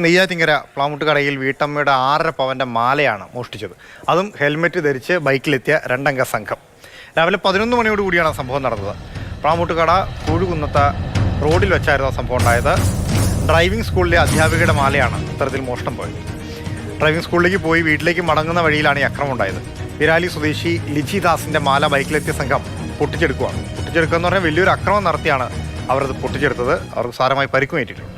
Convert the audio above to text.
നെയ്യാറ്റിങ്കര പ്ലാമുട്ടുകടയിൽ വീട്ടമ്മയുടെ 6.5 പവൻ്റെ മാലയാണ് മോഷ്ടിച്ചത്. അതും ഹെൽമെറ്റ് ധരിച്ച് ബൈക്കിലെത്തിയ രണ്ടംഗ സംഘം. രാവിലെ 11 മണിയോടുകൂടിയാണ് സംഭവം നടന്നത്. പ്ലാമുട്ടുകട കൂഴുകുന്നത്ത് റോഡിൽ വെച്ചായിരുന്നു സംഭവം ഉണ്ടായത്. ഡ്രൈവിംഗ് സ്കൂളിലെ അധ്യാപികയുടെ മാലയാണ് ഇത്തരത്തിൽ മോഷണം പോയത്. ഡ്രൈവിംഗ് സ്കൂളിലേക്ക് പോയി വീട്ടിലേക്ക് മടങ്ങുന്ന വഴിയിലാണ് ഈ അക്രമം ഉണ്ടായത്. വിരാലി സ്വദേശി ലിജിദാസിൻ്റെ മാല ബൈക്കിലെത്തിയ സംഘം പൊട്ടിച്ചെടുക്കുകയാണ്. പൊട്ടിച്ചെടുക്കുക എന്ന് പറഞ്ഞാൽ വലിയൊരു അക്രമം നടത്തിയാണ് അവരത് പൊട്ടിച്ചെടുത്തത്. അവർക്ക് സാരമായി പരിക്കും ഏറ്റിട്ടുണ്ട്.